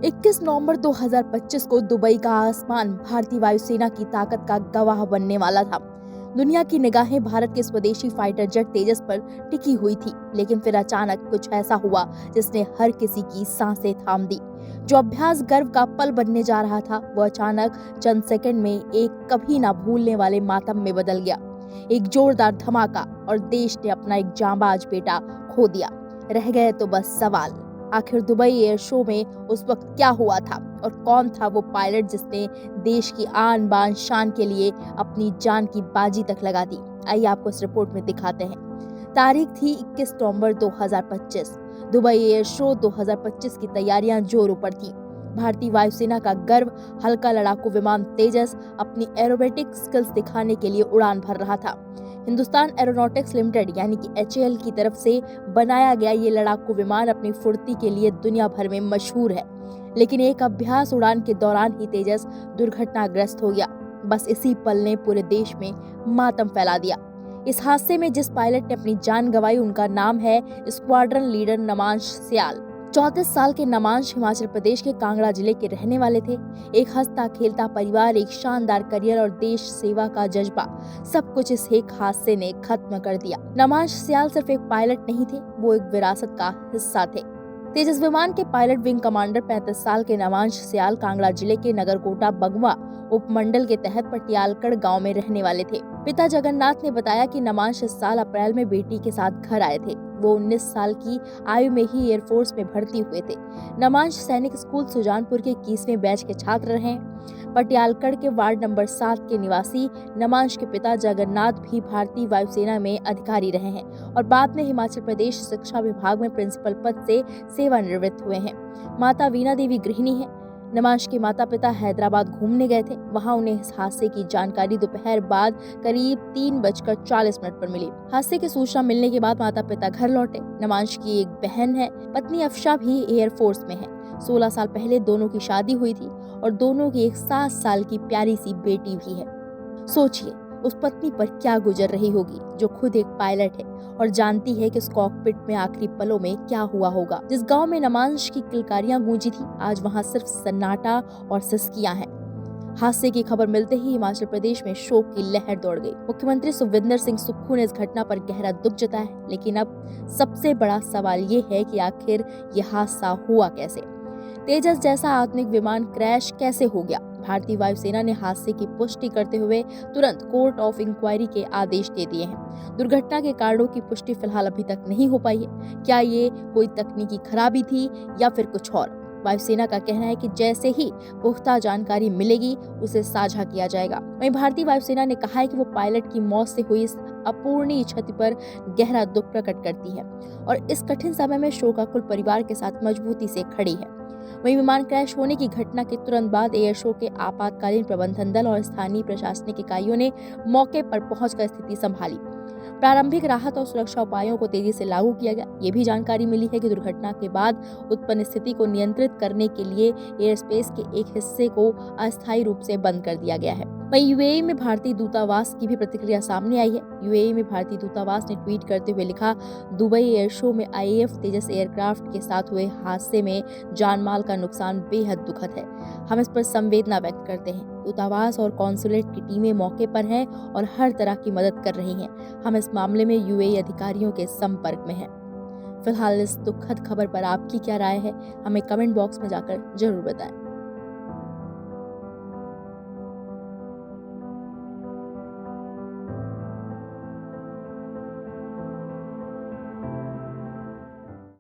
21 नवंबर 2025 को दुबई का आसमान भारतीय वायुसेना की ताकत का गवाह बनने वाला था। दुनिया की निगाहें भारत के स्वदेशी फाइटर जेट तेजस पर टिकी हुई थी, लेकिन फिर अचानक कुछ ऐसा हुआ जिसने हर किसी की सांसें थाम दी। जो अभ्यास गर्व का पल बनने जा रहा था, वो अचानक चंद सेकंड में एक कभी ना भूलने वाले मातम में बदल गया। एक जोरदार धमाका और देश ने अपना एक जांबाज बेटा खो दिया। रह गए तो बस सवाल, आखिर दुबई एयर शो में उस वक्त क्या हुआ था और कौन था वो पायलट जिसने देश की आन बान शान के लिए अपनी जान की बाजी तक लगा दी। आइए आपको इस रिपोर्ट में दिखाते हैं। तारीख थी 21 नवंबर 2025। दुबई एयर शो 2025 की तैयारियां जोरों पर थी। भारतीय वायुसेना का गर्व हल्का लड़ाकू विमान तेजस अपनी एरोबेटिक स्किल्स दिखाने के लिए उड़ान भर रहा था। हिंदुस्तान एरोनॉटिक्स लिमिटेड यानी कि HAL की तरफ से बनाया गया ये लड़ाकू विमान अपनी फुर्ती के लिए दुनिया भर में मशहूर है, लेकिन एक अभ्यास उड़ान के दौरान ही तेजस दुर्घटनाग्रस्त हो गया। बस इसी पल ने पूरे देश में मातम फैला दिया। इस हादसे में जिस पायलट ने अपनी जान गंवाई, उनका नाम है स्क्वाड्रन लीडर नमांश सयाल। 34 साल के नमांश हिमाचल प्रदेश के कांगड़ा जिले के रहने वाले थे। एक हंसता खेलता परिवार, एक शानदार करियर और देश सेवा का जज्बा, सब कुछ इस एक हादसे ने खत्म कर दिया। नमांश सयाल सिर्फ एक पायलट नहीं थे, वो एक विरासत का हिस्सा थे। तेजस विमान के पायलट विंग कमांडर 35 साल के नमांश सयाल कांगड़ा जिले के नगरकोटा बगवा उपमंडल के तहत पटियालकड़ गांव में रहने वाले थे। पिता जगन्नाथ ने बताया कि नमांश इस साल अप्रैल में बेटी के साथ घर आए थे। वो 19 साल की आयु में ही एयरफोर्स में भर्ती हुए थे। नमांश सैनिक स्कूल सुजानपुर के 21वें बैच के छात्र रहे। पटियालकड़ के वार्ड नंबर 7 के निवासी नमांश के पिता जगन्नाथ भी भारतीय वायुसेना में अधिकारी रहे हैं और बाद में हिमाचल प्रदेश शिक्षा विभाग में प्रिंसिपल पद से सेवानिवृत्त हुए हैं। माता वीणा देवी गृहिणी है। नमांश के माता पिता हैदराबाद घूमने गए थे। वहां उन्हें इस हादसे की जानकारी दोपहर बाद करीब 3:40 पर मिली। हादसे की सूचना मिलने के बाद माता पिता घर लौटे। नमांश की एक बहन है, पत्नी अफशा भी एयरफोर्स में है। 16 साल पहले दोनों की शादी हुई थी और दोनों की एक 7 साल की प्यारी सी बेटी भी है। सोचिए उस पत्नी पर क्या गुजर रही होगी जो खुद एक पायलट है और जानती है कि उस कॉकपिट में आखिरी पलों में क्या हुआ होगा। जिस गांव में नमांश की किलकारियां गूंजी थी, आज वहां सिर्फ सन्नाटा और सिसकियां हैं। हादसे की खबर मिलते ही हिमाचल प्रदेश में शोक की लहर दौड़ गई। मुख्यमंत्री सुखविंदर सिंह सुक्खू ने इस घटना पर गहरा दुख जताया, लेकिन अब सबसे बड़ा सवाल ये है कि आखिर ये हादसा हुआ कैसे। तेजस जैसा आधुनिक विमान क्रैश कैसे हो गया। भारतीय वायुसेना ने हादसे की पुष्टि करते हुए तुरंत कोर्ट ऑफ इंक्वायरी के आदेश दे दिए हैं। दुर्घटना के कारणों की पुष्टि फिलहाल अभी तक नहीं हो पाई है। क्या ये कोई तकनीकी खराबी थी या फिर कुछ और? वायुसेना का कहना है कि जैसे ही पुख्ता जानकारी मिलेगी उसे साझा किया जाएगा। वहीं भारतीय वायुसेना ने कहा है कि वो पायलट की मौत से हुई इस अपूरणीय क्षति पर गहरा दुख प्रकट करती है और इस कठिन समय में शोकाकुल परिवार के साथ मजबूती से खड़ी है। वहीं विमान क्रैश होने की घटना के तुरंत बाद एयर शो के आपातकालीन प्रबंधन दल और स्थानीय प्रशासनिक इकाइयों ने मौके पर पहुंचकर स्थिति संभाली। प्रारंभिक राहत और सुरक्षा उपायों को तेजी से लागू किया गया। ये भी जानकारी मिली है कि दुर्घटना के बाद उत्पन्न स्थिति को नियंत्रित करने के लिए एयर स्पेस के एक हिस्से को अस्थायी रूप से बंद कर दिया गया है। वहीं UAE में भारतीय दूतावास की भी प्रतिक्रिया सामने आई है। UAE में भारतीय दूतावास ने ट्वीट करते हुए लिखा, दुबई एयर शो में IAF तेजस एयरक्राफ्ट के साथ हुए हादसे में जानमाल का नुकसान बेहद दुखद है। हम इस पर संवेदना व्यक्त करते हैं। दूतावास और कॉन्सुलेट की टीमें मौके पर हैं और हर तरह की मदद कर रही हैं। हम इस मामले में UAE अधिकारियों के संपर्क में हैं। फिलहाल इस दुखद खबर पर आपकी क्या राय है, हमें कमेंट बॉक्स में जाकर जरूर बताएं।